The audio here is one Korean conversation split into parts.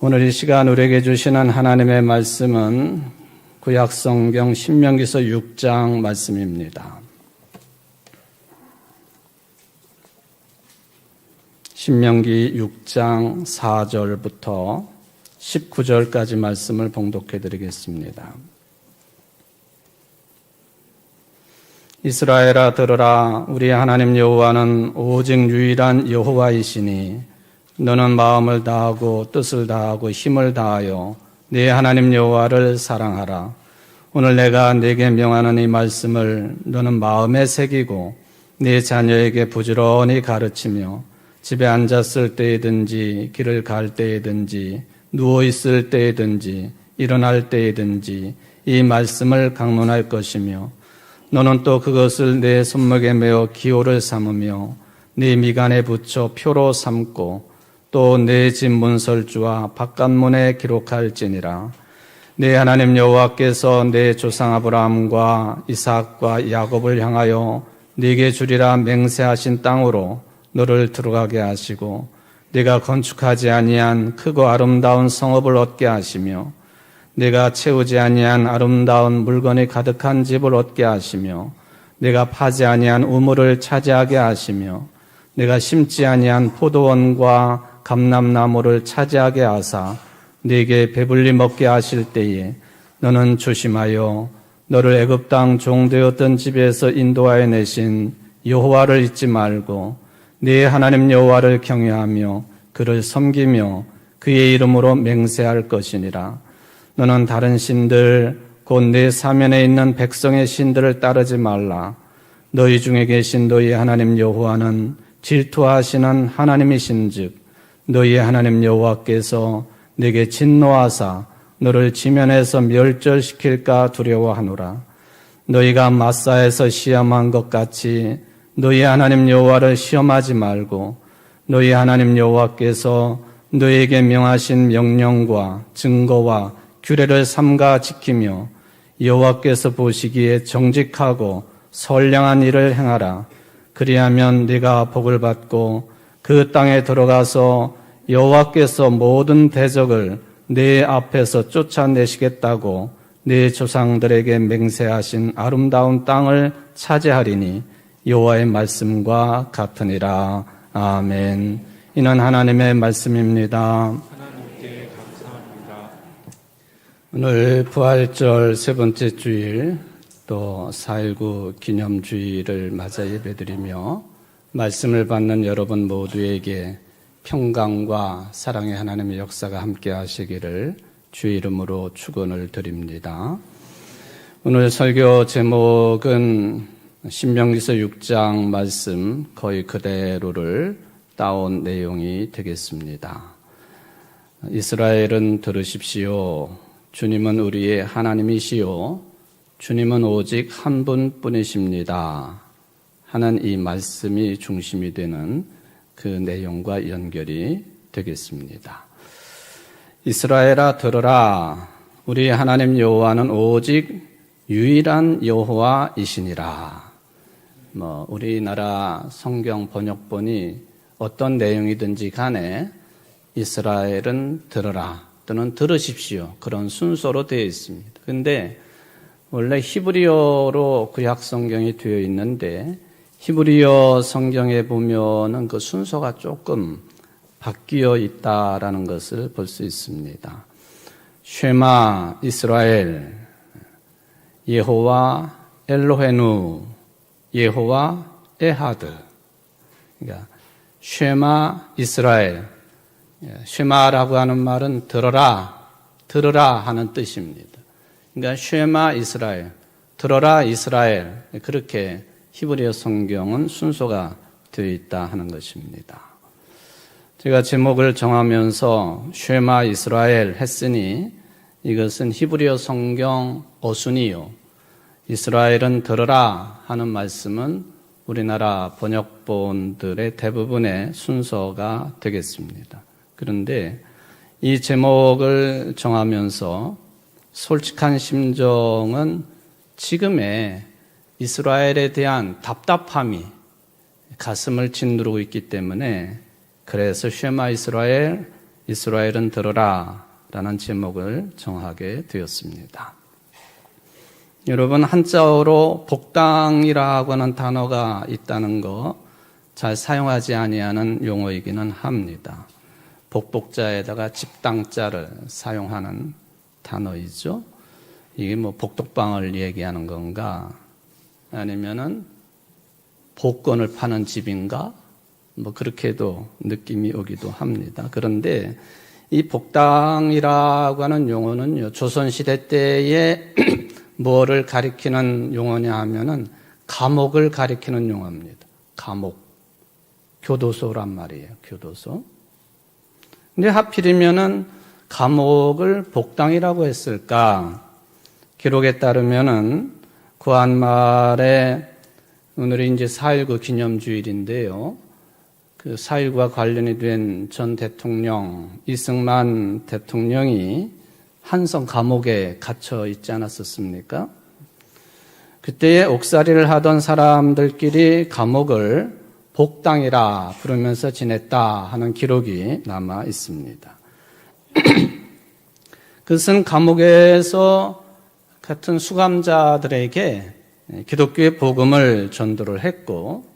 오늘 이 시간 우리에게 주시는 하나님의 말씀은 구약성경 신명기서 6장 말씀입니다. 신명기 6장 4절부터 19절까지 말씀을 봉독해 드리겠습니다. 이스라엘아 들으라. 우리 하나님 여호와는 오직 유일한 여호와이시니 너는 마음을 다하고 뜻을 다하고 힘을 다하여 네 하나님 여호와를 사랑하라. 오늘 내가 네게 명하는 이 말씀을 너는 마음에 새기고 네 자녀에게 부지런히 가르치며 집에 앉았을 때이든지 길을 갈 때이든지 누워있을 때이든지 일어날 때이든지 이 말씀을 강론할 것이며 너는 또 그것을 내 손목에 메어 기호를 삼으며 네 미간에 붙여 표로 삼고 또 내 집 문설주와 바깥문에 기록할지니라. 네 하나님 여호와께서 내 조상 아브라함과 이삭과 야곱을 향하여 네게 주리라 맹세하신 땅으로 너를 들어가게 하시고 네가 건축하지 아니한 크고 아름다운 성읍을 얻게 하시며 네가 채우지 아니한 아름다운 물건이 가득한 집을 얻게 하시며 네가 파지 아니한 우물을 차지하게 하시며 네가 심지 아니한 포도원과 감람나무를 차지하게 하사 네게 배불리 먹게 하실 때에 너는 조심하여 너를 애굽 땅 종되었던 집에서 인도하여 내신 여호와를 잊지 말고 네 하나님 여호와를 경외하며 그를 섬기며 그의 이름으로 맹세할 것이니라. 너는 다른 신들 곧 내 사면에 있는 백성의 신들을 따르지 말라. 너희 중에 계신 너희 하나님 여호와는 질투하시는 하나님이신즉 너희의 하나님 여호와께서 네게 진노하사 너를 지면에서 멸절시킬까 두려워하노라. 너희가 마사에서 시험한 것 같이 너희 하나님 여호와를 시험하지 말고 너희 하나님 여호와께서 너희에게 명하신 명령과 증거와 규례를 삼가 지키며 여호와께서 보시기에 정직하고 선량한 일을 행하라. 그리하면 네가 복을 받고 그 땅에 들어가서 여호와께서 모든 대적을 네 앞에서 쫓아내시겠다고 네 조상들에게 맹세하신 아름다운 땅을 차지하리니 여호와의 말씀과 같으니라. 아멘. 이는 하나님의 말씀입니다. 하나님께 감사합니다. 오늘 부활절 세 번째 주일 또 4.19 기념주일을 맞아 예배드리며 말씀을 받는 여러분 모두에게 평강과 사랑의 하나님의 역사가 함께 하시기를 주의 이름으로 축원을 드립니다. 오늘 설교 제목은 신명기서 6장 말씀 거의 그대로를 따온 내용이 되겠습니다. 이스라엘은 들으십시오. 주님은 우리의 하나님이시요 주님은 오직 한 분뿐이십니다 하는 이 말씀이 중심이 되는 그 내용과 연결이 되겠습니다. 이스라엘아 들으라. 우리 하나님 여호와는 오직 유일한 여호와이시니라. 우리나라 성경 번역본이 어떤 내용이든지 간에 이스라엘은 들으라 또는 들으십시오. 그런 순서로 되어 있습니다. 그런데 원래 히브리어로 구약 성경이 되어 있는데 히브리어 성경에 보면은 그 순서가 조금 바뀌어 있다라는 것을 볼 수 있습니다. 쉐마 이스라엘, 예호와 엘로헤누, 예호와 에하드. 그러니까 쉐마 이스라엘, 쉐마라고 하는 말은 들어라, 들으라 하는 뜻입니다. 그러니까 쉐마 이스라엘, 들어라 이스라엘, 그렇게 히브리어 성경은 순서가 되어 있다 하는 것입니다. 제가 제목을 정하면서 쉐마 이스라엘 했으니 이것은 히브리어 성경 어순이요. 이스라엘은 들으라 하는 말씀은 우리나라 번역본들의 대부분의 순서가 되겠습니다. 그런데 이 제목을 정하면서 솔직한 심정은 지금의 이스라엘에 대한 답답함이 가슴을 짓누르고 있기 때문에 그래서 쉐마 이스라엘, 이스라엘은 들으라 라는 제목을 정하게 되었습니다. 여러분, 한자어로 복당이라고 하는 단어가 있다는 거 잘 사용하지 아니하는 용어이기는 합니다. 복복자에다가 집당자를 사용하는 단어이죠. 이게 뭐 복덕방을 얘기하는 건가? 아니면은 복권을 파는 집인가? 뭐 그렇게도 느낌이 오기도 합니다. 그런데 이 복당이라고 하는 용어는요, 조선시대 때에 뭐를 가리키는 용어냐 하면은 감옥을 가리키는 용어입니다. 감옥. 교도소란 말이에요. 교도소. 근데 하필이면은 감옥을 복당이라고 했을까? 기록에 따르면은 구한말에 오늘이 이제 4.19 기념주일인데요. 그 4.19와 관련이 된 전 대통령 이승만 대통령이 한성 감옥에 갇혀 있지 않았었습니까? 그때에 옥살이를 하던 사람들끼리 감옥을 복당이라 부르면서 지냈다 하는 기록이 남아 있습니다. 그것은 감옥에서 같은 수감자들에게 기독교의 복음을 전도를 했고,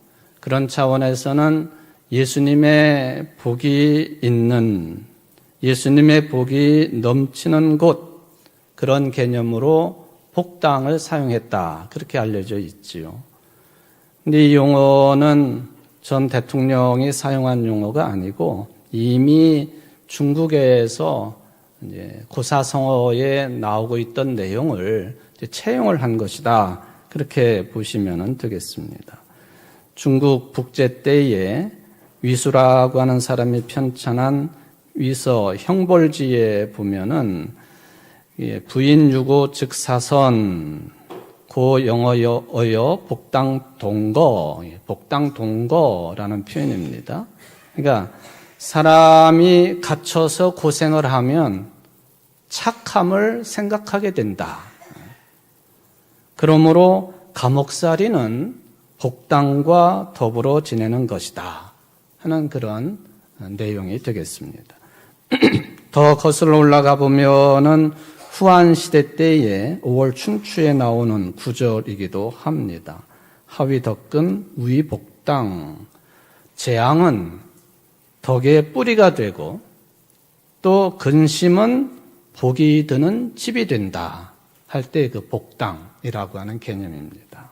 그런 차원에서는 예수님의 복이 있는, 예수님의 복이 넘치는 곳, 그런 개념으로 복당을 사용했다, 그렇게 알려져 있지요. 근데 이 용어는 전 대통령이 사용한 용어가 아니고 이미 중국에서 이제 고사성어에 나오고 있던 내용을 이제 채용을 한 것이다, 그렇게 보시면 되겠습니다. 중국 북제 때에 위수라고 하는 사람이 편찬한 위서 형벌지에 보면은 부인유고 즉사선 고 영어여 복당동거라는 표현입니다. 그러니까 사람이 갇혀서 고생을 하면 착함을 생각하게 된다. 그러므로 감옥살이는 복당과 더불어 지내는 것이다 하는 그런 내용이 되겠습니다. 더 거슬러 올라가 보면은 후한시대 때에 5월 춘추에 나오는 구절이기도 합니다. 하위 덕근 우위 복당. 재앙은 덕의 뿌리가 되고 또 근심은 복이 드는 집이 된다 할 때 그 복당이라고 하는 개념입니다.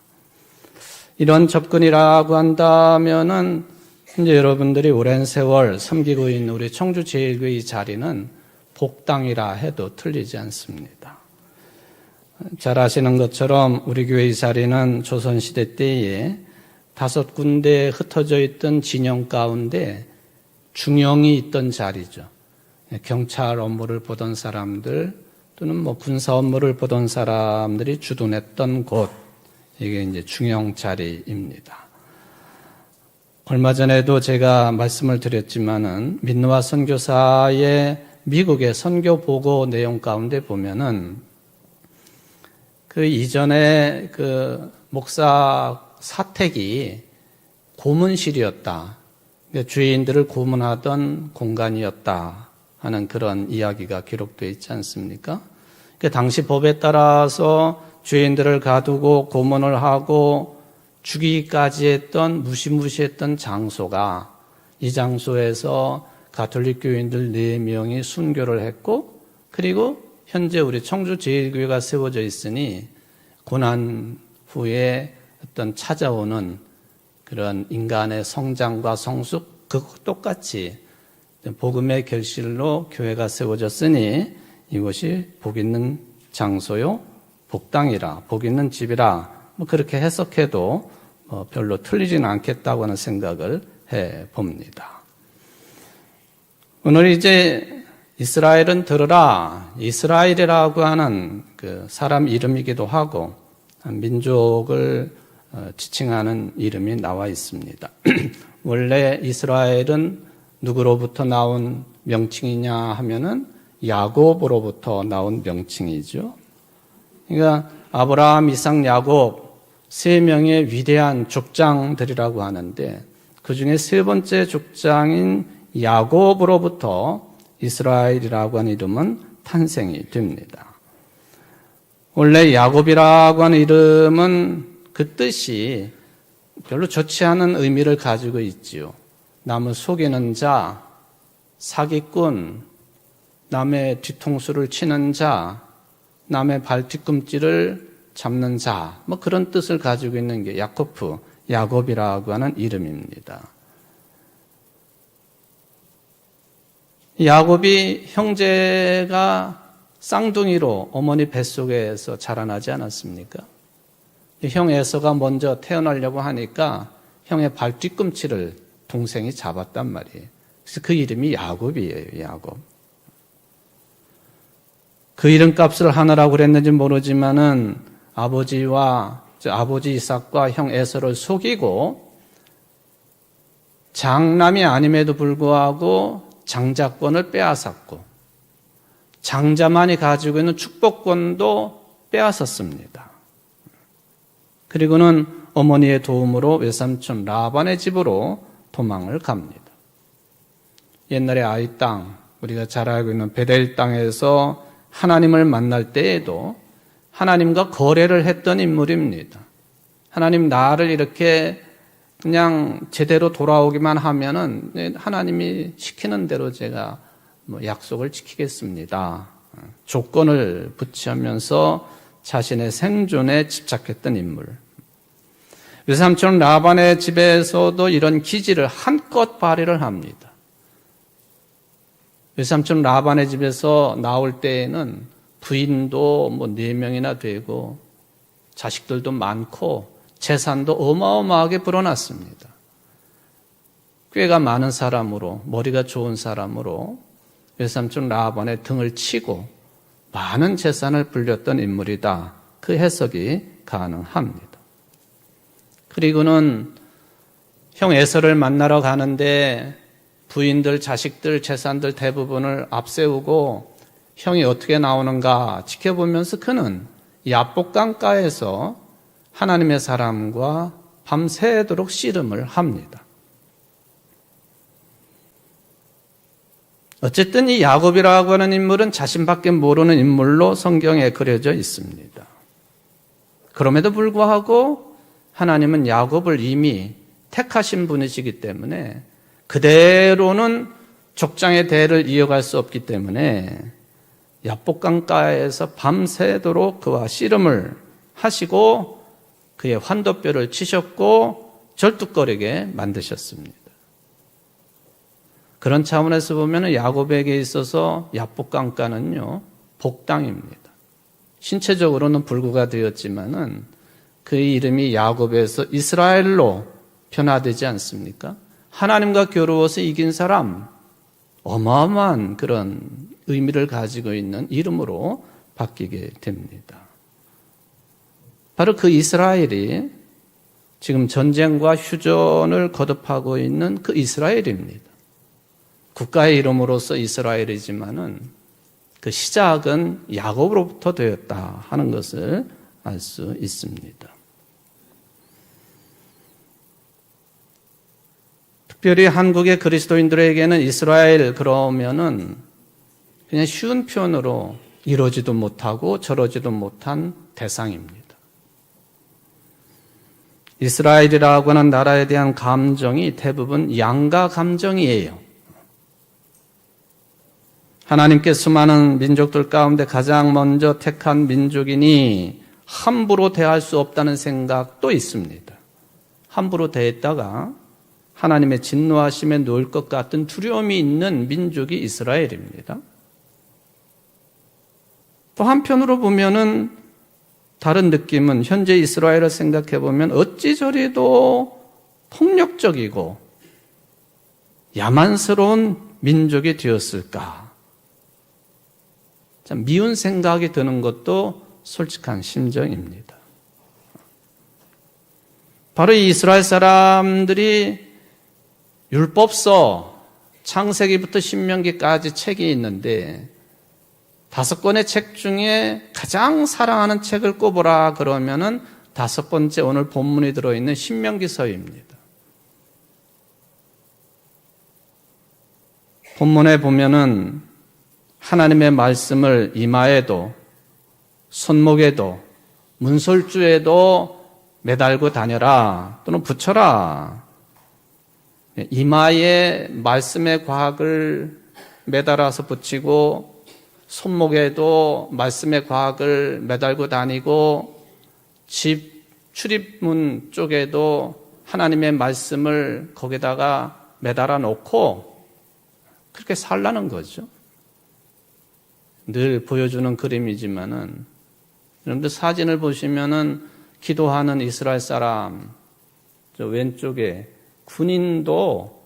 이런 접근이라고 한다면은 이제 여러분들이 오랜 세월 섬기고 있는 우리 청주제일교회 이 자리는 복당이라 해도 틀리지 않습니다. 잘 아시는 것처럼 우리 교회 이 자리는 조선시대 때에 5군데 흩어져 있던 진영 가운데 중영이 있던 자리죠. 경찰 업무를 보던 사람들 또는 뭐 군사 업무를 보던 사람들이 주둔했던 곳, 이게 이제 중영 자리입니다. 얼마 전에도 제가 말씀을 드렸지만은 민노아 선교사의 미국의 선교 보고 내용 가운데 보면은 그 이전에 그 목사 사택이 고문실이었다. 그러니까 주인들을 고문하던 공간이었다 하는 그런 이야기가 기록되어 있지 않습니까? 그러니까 당시 법에 따라서 주인들을 가두고 고문을 하고 죽이기까지 했던 무시무시했던 장소가, 이 장소에서 가톨릭 교인들 4명이 순교를 했고, 그리고 현재 우리 청주제일교회가 세워져 있으니 고난 후에 어떤 찾아오는 그런 인간의 성장과 성숙, 그 똑같이 복음의 결실로 교회가 세워졌으니 이것이 복 있는 장소요, 복당이라, 복 있는 집이라, 뭐 그렇게 해석해도 별로 틀리지는 않겠다고 하는 생각을 해 봅니다. 오늘 이제 이스라엘은 들으라, 이스라엘이라고 하는 그 사람 이름이기도 하고 민족을 지칭하는 이름이 나와 있습니다. 원래 이스라엘은 누구로부터 나온 명칭이냐 하면은 야곱으로부터 나온 명칭이죠. 그러니까 아브라함, 이삭, 야곱 3명의 위대한 족장들이라고 하는데 그 중에 3번째 족장인 야곱으로부터 이스라엘이라고 하는 이름은 탄생이 됩니다. 원래 야곱이라고 하는 이름은 그 뜻이 별로 좋지 않은 의미를 가지고 있지요. 남을 속이는 자, 사기꾼, 남의 뒤통수를 치는 자, 남의 발 뒤꿈치를 잡는 자, 뭐 그런 뜻을 가지고 있는 게 야곱이라고 하는 이름입니다. 야곱이 형제가 쌍둥이로 어머니 뱃속에서 자라나지 않았습니까? 형 에서가 먼저 태어나려고 하니까 형의 발 뒤꿈치를 동생이 잡았단 말이에요. 그래서 그 이름이 야곱이에요, 야곱. 그 이름값을 하느라고 그랬는지 모르지만은 아버지 이삭과 형 에서를 속이고 장남이 아님에도 불구하고 장자권을 빼앗았고 장자만이 가지고 있는 축복권도 빼앗았습니다. 그리고는 어머니의 도움으로 외삼촌 라반의 집으로 도망을 갑니다. 옛날에 아이 땅, 우리가 잘 알고 있는 베델 땅에서 하나님을 만날 때에도 하나님과 거래를 했던 인물입니다. 하나님 나를 이렇게 그냥 제대로 돌아오기만 하면은 하나님이 시키는 대로 제가 약속을 지키겠습니다. 조건을 붙이면서 자신의 생존에 집착했던 인물. 외삼촌 라반의 집에서도 이런 기질을 한껏 발휘를 합니다. 외삼촌 라반의 집에서 나올 때에는 부인도 4명이나 되고 자식들도 많고 재산도 어마어마하게 불어났습니다. 꾀가 많은 사람으로, 머리가 좋은 사람으로 외삼촌 라반의 등을 치고 많은 재산을 불렸던 인물이다. 그 해석이 가능합니다. 그리고는 형 에서를 만나러 가는데 부인들, 자식들, 재산들 대부분을 앞세우고 형이 어떻게 나오는가 지켜보면서 그는 야복강가에서 하나님의 사람과 밤새도록 씨름을 합니다. 어쨌든 이 야곱이라고 하는 인물은 자신밖에 모르는 인물로 성경에 그려져 있습니다. 그럼에도 불구하고 하나님은 야곱을 이미 택하신 분이시기 때문에 그대로는 족장의 대를 이어갈 수 없기 때문에 야복강가에서 밤새도록 그와 씨름을 하시고 그의 환도뼈를 치셨고 절뚝거리게 만드셨습니다. 그런 차원에서 보면 야곱에게 있어서 야복강가는요 복당입니다. 신체적으로는 불구가 되었지만은 그의 이름이 야곱에서 이스라엘로 변화되지 않습니까? 하나님과 겨루어서 이긴 사람, 어마어마한 그런 의미를 가지고 있는 이름으로 바뀌게 됩니다. 바로 그 이스라엘이 지금 전쟁과 휴전을 거듭하고 있는 그 이스라엘입니다. 국가의 이름으로서 이스라엘이지만은 그 시작은 야곱으로부터 되었다 하는 것을 알 수 있습니다. 특별히 한국의 그리스도인들에게는 이스라엘 그러면은 그냥 쉬운 표현으로 이러지도 못하고 저러지도 못한 대상입니다. 이스라엘이라고 하는 나라에 대한 감정이 대부분 양가 감정이에요. 하나님께 수많은 민족들 가운데 가장 먼저 택한 민족이니 함부로 대할 수 없다는 생각도 있습니다. 함부로 대했다가 하나님의 진노하심에 놓일 것 같은 두려움이 있는 민족이 이스라엘입니다. 또 한편으로 보면은 다른 느낌은 현재 이스라엘을 생각해 보면 어찌 저리도 폭력적이고 야만스러운 민족이 되었을까? 참 미운 생각이 드는 것도 솔직한 심정입니다. 바로 이 이스라엘 사람들이 율법서 창세기부터 신명기까지 책이 있는데 5권의 책 중에 가장 사랑하는 책을 꼽으라 그러면은 5번째 오늘 본문이 들어있는 신명기서입니다. 본문에 보면은 하나님의 말씀을 이마에도 손목에도 문설주에도 매달고 다녀라 또는 붙여라. 이마에 말씀의 과학을 매달아서 붙이고 손목에도 말씀의 과학을 매달고 다니고 집 출입문 쪽에도 하나님의 말씀을 거기다가 매달아 놓고 그렇게 살라는 거죠. 늘 보여주는 그림이지만은 여러분들 사진을 보시면은 기도하는 이스라엘 사람 저 왼쪽에 군인도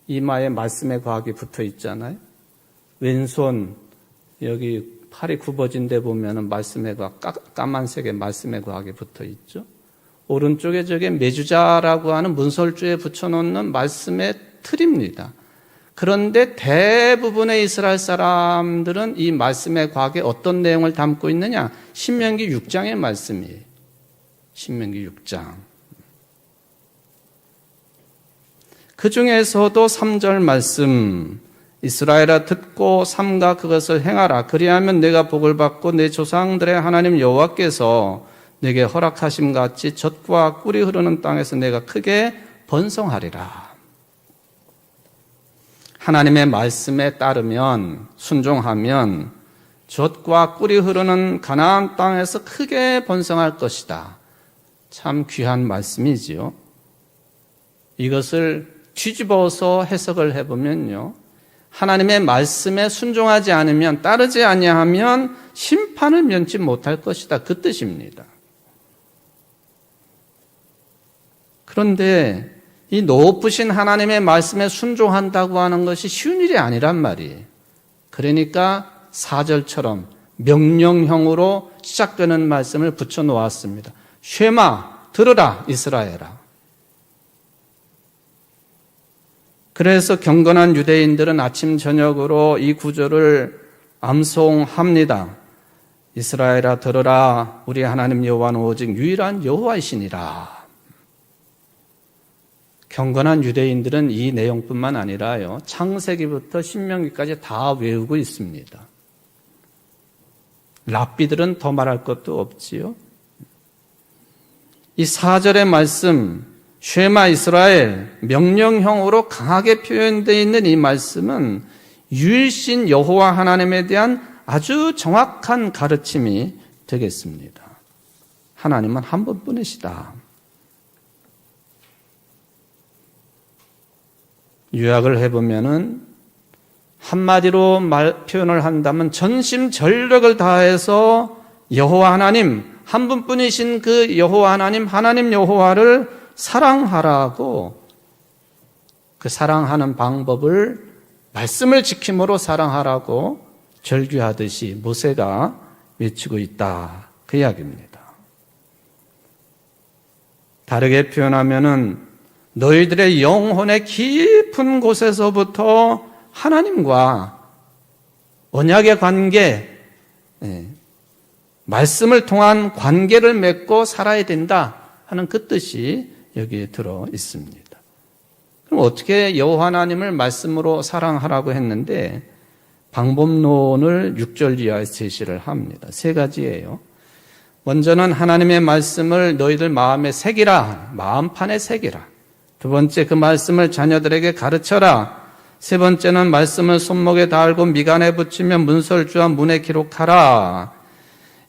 이마에 말씀의 과학이 붙어 있잖아요. 왼손 여기 팔이 굽어진 데 보면은 말씀의 과학 까만색의 말씀의 과학이 붙어 있죠. 오른쪽에 저게 메주자라고 하는 문설주에 붙여놓는 말씀의 틀입니다. 그런데 대부분의 이스라엘 사람들은 이 말씀의 과학에 어떤 내용을 담고 있느냐? 신명기 6장의 말씀이에요. 신명기 6장. 그 중에서도 3절 말씀, 이스라엘아 듣고 삼가 그것을 행하라. 그리하면 내가 복을 받고 내 조상들의 하나님 여호와께서 내게 허락하심 같이 젖과 꿀이 흐르는 땅에서 내가 크게 번성하리라. 하나님의 말씀에 따르면 순종하면 젖과 꿀이 흐르는 가나안 땅에서 크게 번성할 것이다. 참 귀한 말씀이지요. 이것을 뒤집어서 해석을 해보면요. 하나님의 말씀에 순종하지 않으면 따르지 아니하면 심판을 면치 못할 것이다. 그 뜻입니다. 그런데 이 높으신 하나님의 말씀에 순종한다고 하는 것이 쉬운 일이 아니란 말이에요. 그러니까 4절처럼 명령형으로 시작되는 말씀을 붙여놓았습니다. 쉐마, 들으라 이스라엘아. 그래서 경건한 유대인들은 아침 저녁으로 이 구절을 암송합니다. 이스라엘아 들으라, 우리 하나님 여호와는 오직 유일한 여호와이시니라. 경건한 유대인들은 이 내용뿐만 아니라요, 창세기부터 신명기까지 다 외우고 있습니다. 랍비들은 더 말할 것도 없지요. 이 4절의 말씀, 쉐마 이스라엘, 명령형으로 강하게 표현되어 있는 이 말씀은 유일신 여호와 하나님에 대한 아주 정확한 가르침이 되겠습니다. 하나님은 한 분뿐이시다. 요약을 해보면은 한마디로 표현을 한다면 전심전력을 다해서 여호와 하나님, 한 분뿐이신 그 여호와 하나님 여호와를 사랑하라고, 그 사랑하는 방법을 말씀을 지킴으로 사랑하라고 절규하듯이 모세가 외치고 있다. 그 이야기입니다. 다르게 표현하면은 너희들의 영혼의 깊은 곳에서부터 하나님과 언약의 관계, 말씀을 통한 관계를 맺고 살아야 된다 하는 그 뜻이 여기에 들어 있습니다. 그럼 어떻게 여호와 하나님을 말씀으로 사랑하라고 했는데 방법론을 6절 이하에서 제시를 합니다. 세 가지예요. 먼저는 하나님의 말씀을 너희들 마음에 새기라, 마음판에 새기라. 두 번째, 그 말씀을 자녀들에게 가르쳐라. 세 번째는 말씀을 손목에 달고 미간에 붙이며 문설주와 문에 기록하라.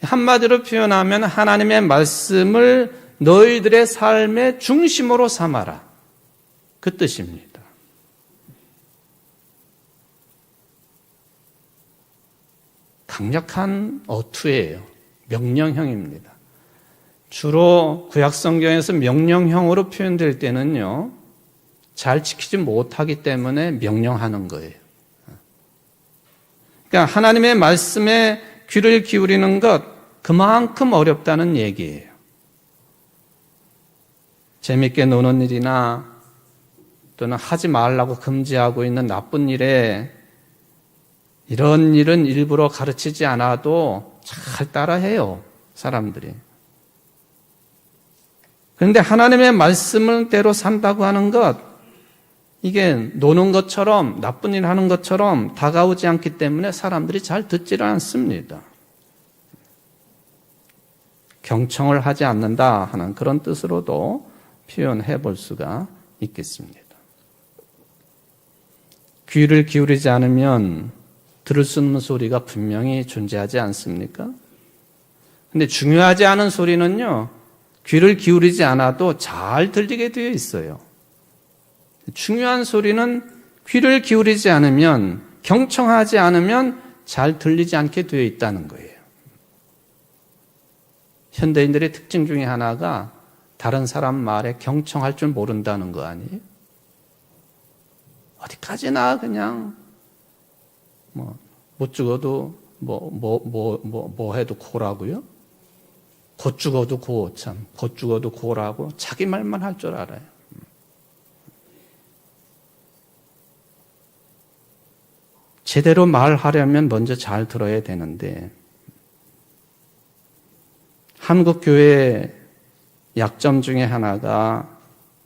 한마디로 표현하면 하나님의 말씀을 너희들의 삶의 중심으로 삼아라. 그 뜻입니다. 강력한 어투예요. 명령형입니다. 주로 구약성경에서 명령형으로 표현될 때는요, 잘 지키지 못하기 때문에 명령하는 거예요. 그러니까 하나님의 말씀에 귀를 기울이는 것, 그만큼 어렵다는 얘기예요. 재밌게 노는 일이나 또는 하지 말라고 금지하고 있는 나쁜 일에 이런 일은 일부러 가르치지 않아도 잘 따라해요, 사람들이. 그런데 하나님의 말씀대로 산다고 하는 것, 이게 노는 것처럼 나쁜 일 하는 것처럼 다가오지 않기 때문에 사람들이 잘 듣지를 않습니다. 경청을 하지 않는다 하는 그런 뜻으로도 표현해 볼 수가 있겠습니다. 귀를 기울이지 않으면 들을 수 없는 소리가 분명히 존재하지 않습니까? 근데 중요하지 않은 소리는요, 귀를 기울이지 않아도 잘 들리게 되어 있어요. 중요한 소리는 귀를 기울이지 않으면, 경청하지 않으면 잘 들리지 않게 되어 있다는 거예요. 현대인들의 특징 중에 하나가 다른 사람 말에 경청할 줄 모른다는 거 아니에요? 어디까지나 그냥 못 죽어도 뭐 해도 고라고요? 곧 죽어도 고, 참. 곧 죽어도 고라고 자기 말만 할 줄 알아요. 제대로 말하려면 먼저 잘 들어야 되는데, 한국 교회의 약점 중에 하나가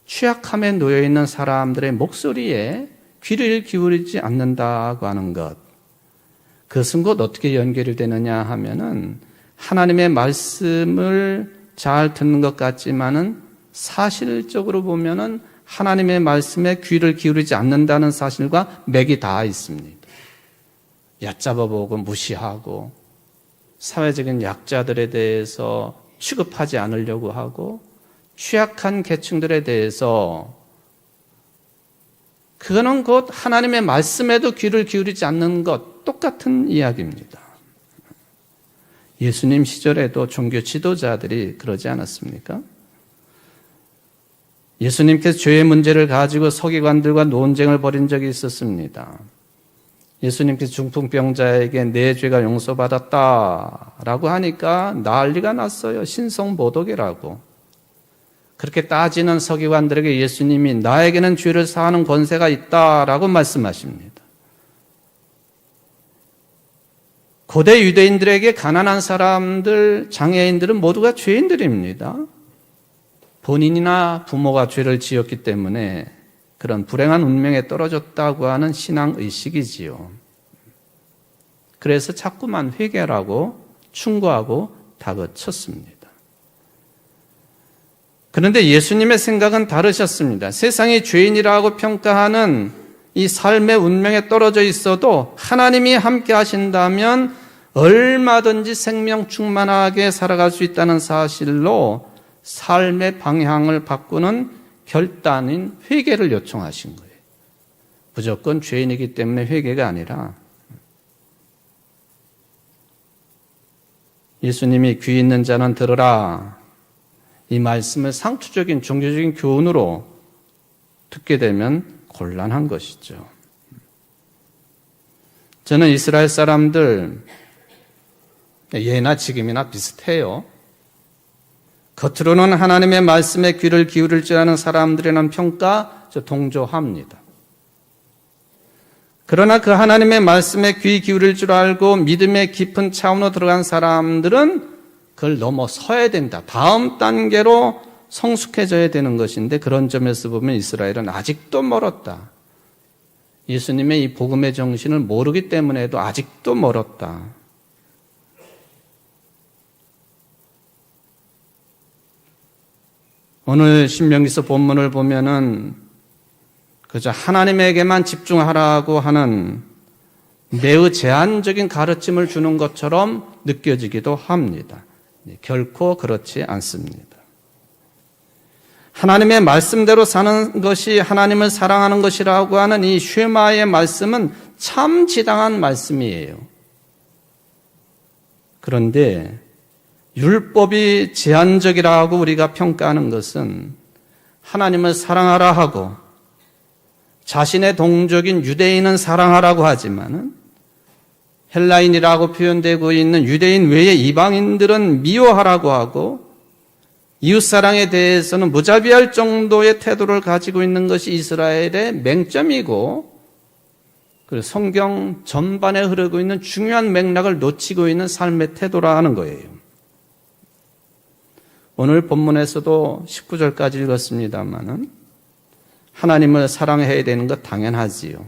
취약함에 놓여 있는 사람들의 목소리에 귀를 기울이지 않는다고 하는 것. 그것은 곧 어떻게 연결이 되느냐 하면은 하나님의 말씀을 잘 듣는 것 같지만은 사실적으로 보면은 하나님의 말씀에 귀를 기울이지 않는다는 사실과 맥이 닿아 있습니다. 얕잡아보고 무시하고 사회적인 약자들에 대해서 취급하지 않으려고 하고 취약한 계층들에 대해서 그거는 곧 하나님의 말씀에도 귀를 기울이지 않는 것 똑같은 이야기입니다. 예수님 시절에도 종교 지도자들이 그러지 않았습니까? 예수님께서 죄의 문제를 가지고 서기관들과 논쟁을 벌인 적이 있었습니다. 예수님께서 중풍병자에게 내 죄가 용서받았다라고 하니까 난리가 났어요. 신성모독이라고. 그렇게 따지는 서기관들에게 예수님이 나에게는 죄를 사하는 권세가 있다라고 말씀하십니다. 고대 유대인들에게 가난한 사람들, 장애인들은 모두가 죄인들입니다. 본인이나 부모가 죄를 지었기 때문에 그런 불행한 운명에 떨어졌다고 하는 신앙의식이지요. 그래서 자꾸만 회개하라고 충고하고 다그쳤습니다. 그런데 예수님의 생각은 다르셨습니다. 세상이 죄인이라고 평가하는 이 삶의 운명에 떨어져 있어도 하나님이 함께 하신다면 얼마든지 생명 충만하게 살아갈 수 있다는 사실로 삶의 방향을 바꾸는 결단인 회개를 요청하신 거예요. 무조건 죄인이기 때문에 회개가 아니라 예수님이 귀 있는 자는 들으라. 이 말씀을 상투적인 종교적인 교훈으로 듣게 되면 곤란한 것이죠. 저는 이스라엘 사람들 예나 지금이나 비슷해요. 겉으로는 하나님의 말씀에 귀를 기울일 줄 아는 사람들이라는 평가 저 동조합니다. 그러나 그 하나님의 말씀에 귀 기울일 줄 알고 믿음의 깊은 차원으로 들어간 사람들은 그걸 넘어서야 된다. 다음 단계로 성숙해져야 되는 것인데 그런 점에서 보면 이스라엘은 아직도 멀었다. 예수님의 이 복음의 정신을 모르기 때문에도 아직도 멀었다. 오늘 신명기서 본문을 보면은 그저 하나님에게만 집중하라고 하는 매우 제한적인 가르침을 주는 것처럼 느껴지기도 합니다. 결코 그렇지 않습니다. 하나님의 말씀대로 사는 것이 하나님을 사랑하는 것이라고 하는 이 쉐마의 말씀은 참 지당한 말씀이에요. 그런데 율법이 제한적이라고 우리가 평가하는 것은 하나님을 사랑하라 하고 자신의 동족인 유대인은 사랑하라고 하지만은 헬라인이라고 표현되고 있는 유대인 외의 이방인들은 미워하라고 하고 이웃사랑에 대해서는 무자비할 정도의 태도를 가지고 있는 것이 이스라엘의 맹점이고 그리고 성경 전반에 흐르고 있는 중요한 맥락을 놓치고 있는 삶의 태도라 하는 거예요. 오늘 본문에서도 19절까지 읽었습니다마는 하나님을 사랑해야 되는 것 당연하지요.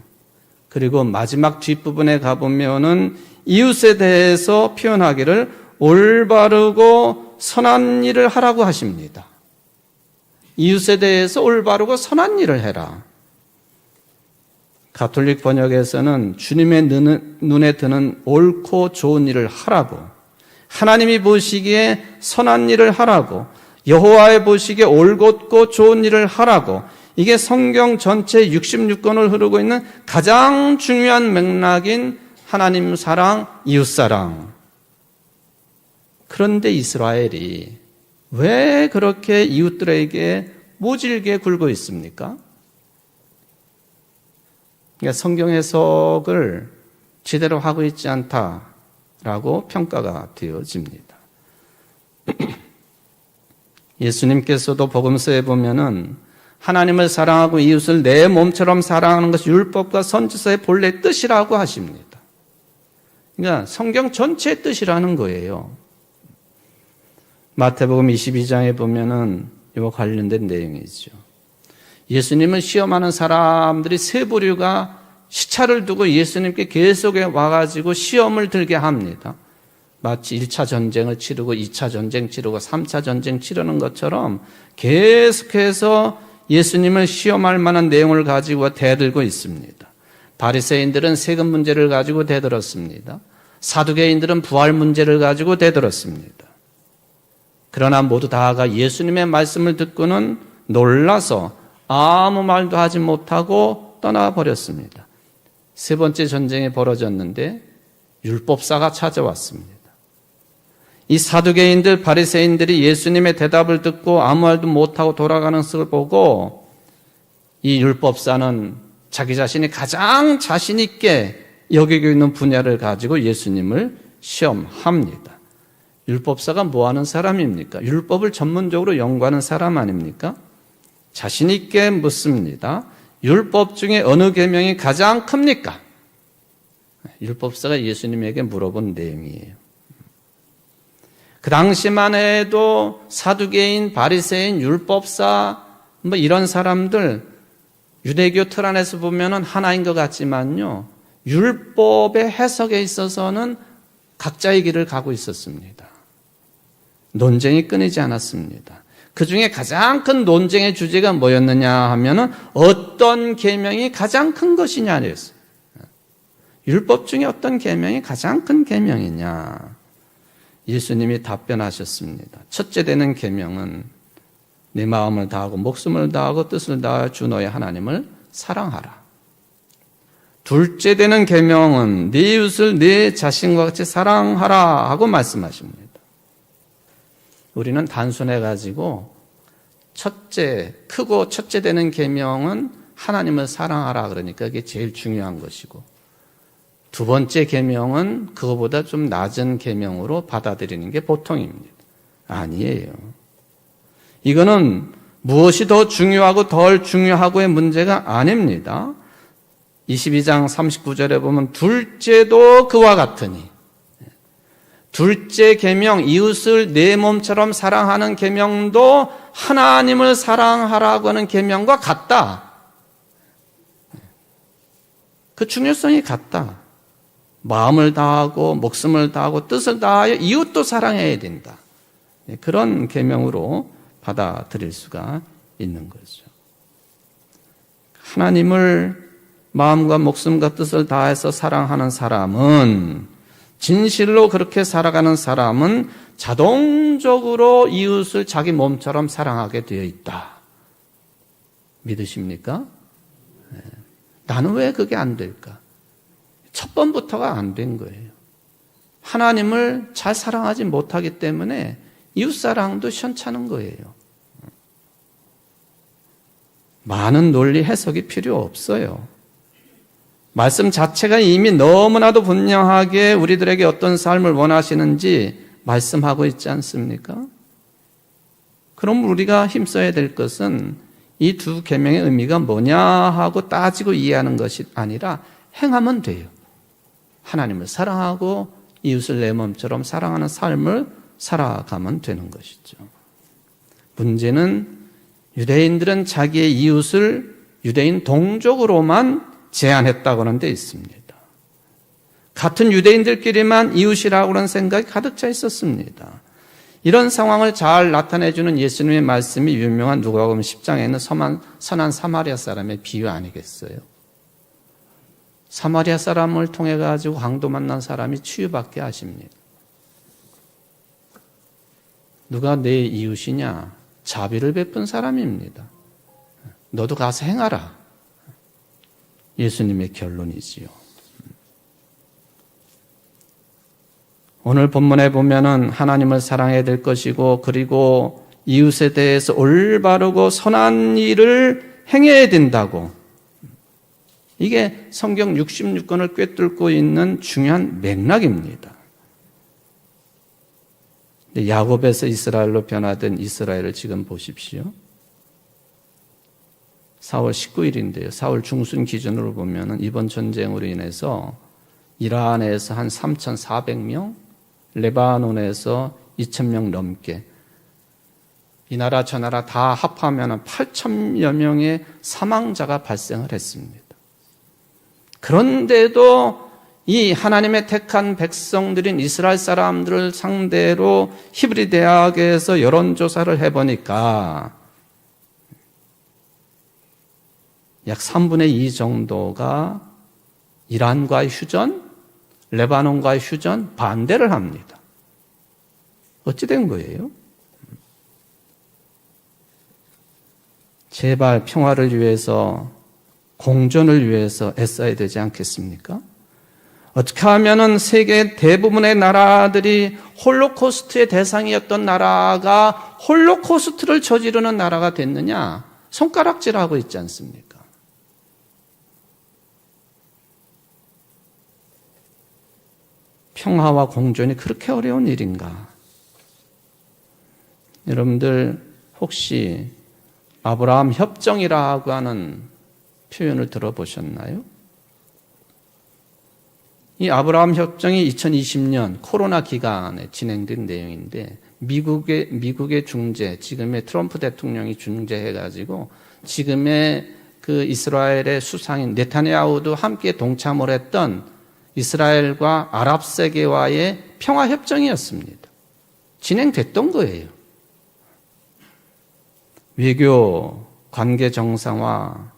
그리고 마지막 뒷부분에 가보면은 이웃에 대해서 표현하기를 올바르고 선한 일을 하라고 하십니다. 이웃에 대해서 올바르고 선한 일을 해라. 가톨릭 번역에서는 주님의 눈에 드는 옳고 좋은 일을 하라고, 하나님이 보시기에 선한 일을 하라고, 여호와의 보시기에 올곧고 좋은 일을 하라고, 이게 성경 전체 66권을 흐르고 있는 가장 중요한 맥락인 하나님 사랑, 이웃 사랑. 그런데 이스라엘이 왜 그렇게 이웃들에게 모질게 굴고 있습니까? 그러니까 성경 해석을 제대로 하고 있지 않다라고 평가가 되어집니다. 예수님께서도 복음서에 보면은 하나님을 사랑하고 이웃을 내 몸처럼 사랑하는 것이 율법과 선지서의 본래 뜻이라고 하십니다. 그러니까 성경 전체의 뜻이라는 거예요. 마태복음 22장에 보면은 이와 관련된 내용이죠. 예수님을 시험하는 사람들이 세 부류가 시차를 두고 예수님께 계속 와가지고 시험을 들게 합니다. 마치 1차 전쟁을 치르고 2차 전쟁 치르고 3차 전쟁 치르는 것처럼 계속해서 예수님을 시험할 만한 내용을 가지고 대들고 있습니다. 바리새인들은 세금 문제를 가지고 대들었습니다. 사두개인들은 부활 문제를 가지고 대들었습니다. 그러나 모두 다가 예수님의 말씀을 듣고는 놀라서 아무 말도 하지 못하고 떠나버렸습니다. 세 번째 전쟁이 벌어졌는데 율법사가 찾아왔습니다. 이 사두개인들, 바리새인들이 예수님의 대답을 듣고 아무 말도 못하고 돌아가는 것을 보고 이 율법사는 자기 자신이 가장 자신 있게 여기고 있는 분야를 가지고 예수님을 시험합니다. 율법사가 뭐 하는 사람입니까? 율법을 전문적으로 연구하는 사람 아닙니까? 자신 있게 묻습니다. 율법 중에 어느 계명이 가장 큽니까? 율법사가 예수님에게 물어본 내용이에요. 그 당시만 해도 사두개인, 바리새인, 율법사 뭐 이런 사람들 유대교 틀 안에서 보면은 하나인 것 같지만요. 율법의 해석에 있어서는 각자의 길을 가고 있었습니다. 논쟁이 끊이지 않았습니다. 그 중에 가장 큰 논쟁의 주제가 뭐였느냐 하면은 어떤 계명이 가장 큰 것이냐였어요. 율법 중에 어떤 계명이 가장 큰 계명이냐. 예수님이 답변하셨습니다. 첫째 되는 계명은 내 마음을 다하고 목숨을 다하고 뜻을 다하여 주 너의 하나님을 사랑하라. 둘째 되는 계명은 네 이웃을 네 자신과 같이 사랑하라 하고 말씀하십니다. 우리는 단순해가지고 크고 첫째 되는 계명은 하나님을 사랑하라 그러니까 그게 제일 중요한 것이고 두 번째 계명은 그거보다 좀 낮은 계명으로 받아들이는 게 보통입니다. 아니에요. 이거는 무엇이 더 중요하고 덜 중요하고의 문제가 아닙니다. 22장 39절에 보면 둘째도 그와 같으니 둘째 계명 이웃을 내 몸처럼 사랑하는 계명도 하나님을 사랑하라고 하는 계명과 같다. 그 중요성이 같다. 마음을 다하고 목숨을 다하고 뜻을 다하여 이웃도 사랑해야 된다. 그런 계명으로 받아들일 수가 있는 거죠. 하나님을 마음과 목숨과 뜻을 다해서 사랑하는 사람은 진실로 그렇게 살아가는 사람은 자동적으로 이웃을 자기 몸처럼 사랑하게 되어 있다. 믿으십니까? 나는 왜 그게 안 될까? 첫 번부터가 안 된 거예요. 하나님을 잘 사랑하지 못하기 때문에 이웃사랑도 시원찮은 거예요. 많은 논리 해석이 필요 없어요. 말씀 자체가 이미 너무나도 분명하게 우리들에게 어떤 삶을 원하시는지 말씀하고 있지 않습니까? 그럼 우리가 힘써야 될 것은 이 두 계명의 의미가 뭐냐 하고 따지고 이해하는 것이 아니라 행하면 돼요. 하나님을 사랑하고 이웃을 내 몸처럼 사랑하는 삶을 살아가면 되는 것이죠. 문제는 유대인들은 자기의 이웃을 유대인 동족으로만 제한했다고는 데 있습니다. 같은 유대인들끼리만 이웃이라고는 생각이 가득 차 있었습니다. 이런 상황을 잘 나타내주는 예수님의 말씀이 유명한 누가복음 10장에 있는 선한 사마리아 사람의 비유 아니겠어요? 사마리아 사람을 통해 가지고 강도 만난 사람이 치유받게 하십니다. 누가 내 이웃이냐? 자비를 베푼 사람입니다. 너도 가서 행하라. 예수님의 결론이지요. 오늘 본문에 보면은 하나님을 사랑해야 될 것이고, 그리고 이웃에 대해서 올바르고 선한 일을 행해야 된다고. 이게 성경 66권을 꿰뚫고 있는 중요한 맥락입니다. 야곱에서 이스라엘로 변화된 이스라엘을 지금 보십시오. 4월 19일인데요. 4월 중순 기준으로 보면은 이번 전쟁으로 인해서 이란에서 한 3,400명, 레바논에서 2,000명 넘게, 이 나라 저 나라 다 합하면 8,000여 명의 사망자가 발생을 했습니다. 그런데도 이 하나님의 택한 백성들인 이스라엘 사람들을 상대로 히브리 대학에서 여론조사를 해보니까 약 3분의 2 정도가 이란과의 휴전, 레바논과의 휴전 반대를 합니다. 어찌 된 거예요? 제발 평화를 위해서, 공존을 위해서 애써야 되지 않겠습니까? 어떻게 하면은 세계 대부분의 나라들이 홀로코스트의 대상이었던 나라가 홀로코스트를 저지르는 나라가 됐느냐? 손가락질하고 있지 않습니까? 평화와 공존이 그렇게 어려운 일인가? 여러분들 혹시 아브라함 협정이라고 하는 표현을 들어보셨나요? 이 아브라함 협정이 2020년 코로나 기간에 진행된 내용인데 미국의 중재, 지금의 트럼프 대통령이 중재해가지고 지금의 그 이스라엘의 수상인 네타냐후도 함께 동참을 했던 이스라엘과 아랍 세계와의 평화 협정이었습니다. 진행됐던 거예요. 외교 관계 정상화,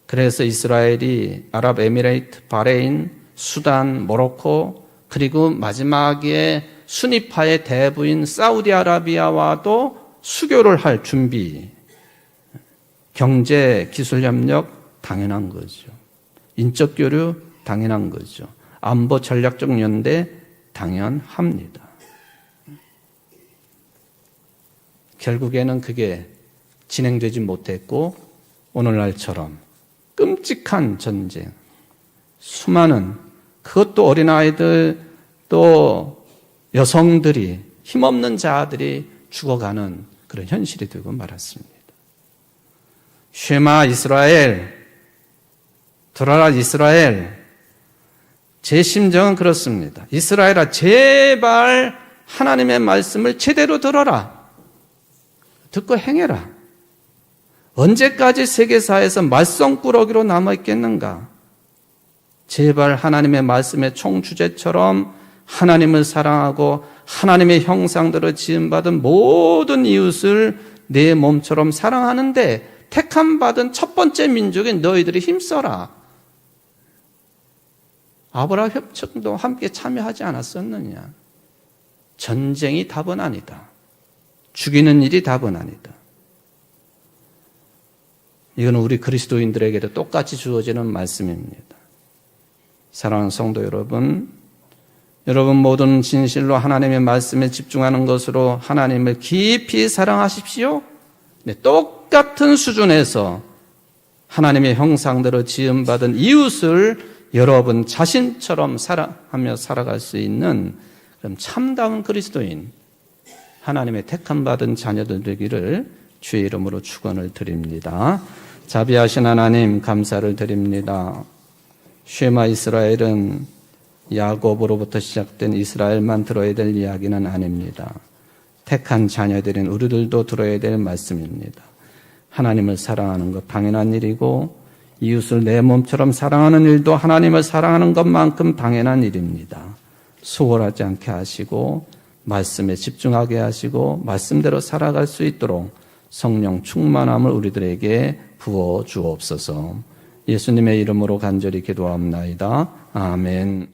그래서 이스라엘이 아랍에미레이트, 바레인, 수단, 모로코, 그리고 마지막에 수니파의 대부인 사우디아라비아와도 수교를 할 준비, 경제, 기술 협력 당연한 거죠. 인적 교류 당연한 거죠. 안보 전략적 연대 당연합니다. 결국에는 그게 진행되지 못했고 오늘날처럼 끔찍한 전쟁, 수많은, 그것도 어린아이들, 또 여성들이, 힘없는 자들이 죽어가는 그런 현실이 되고 말았습니다. 쉐마 이스라엘, 들어라 이스라엘. 제 심정은 그렇습니다. 이스라엘아, 제발 하나님의 말씀을 제대로 들어라. 듣고 행해라. 언제까지 세계사에서 말썽꾸러기로 남아있겠는가? 제발 하나님의 말씀의 총주제처럼 하나님을 사랑하고 하나님의 형상대로 지음받은 모든 이웃을 내 몸처럼 사랑하는데 택함받은 첫 번째 민족인 너희들이 힘써라. 아브라함 협정도 함께 참여하지 않았었느냐? 전쟁이 답은 아니다. 죽이는 일이 답은 아니다. 이건 우리 그리스도인들에게도 똑같이 주어지는 말씀입니다. 사랑하는 성도 여러분, 여러분 모든 진실로 하나님의 말씀에 집중하는 것으로 하나님을 깊이 사랑하십시오. 네, 똑같은 수준에서 하나님의 형상대로 지음받은 이웃을 여러분 자신처럼 사랑하며 살아갈 수 있는 그럼 참다운 그리스도인, 하나님의 택함받은 자녀들 되기를 주의 이름으로 축원을 드립니다. 자비하신 하나님 감사를 드립니다. 쉐마 이스라엘은 야곱으로부터 시작된 이스라엘만 들어야 될 이야기는 아닙니다. 택한 자녀들인 우리들도 들어야 될 말씀입니다. 하나님을 사랑하는 것 당연한 일이고 이웃을 내 몸처럼 사랑하는 일도 하나님을 사랑하는 것만큼 당연한 일입니다. 소홀하지 않게 하시고 말씀에 집중하게 하시고 말씀대로 살아갈 수 있도록 성령 충만함을 우리들에게 부어 주옵소서. 예수님의 이름으로 간절히 기도합나이다. 아멘.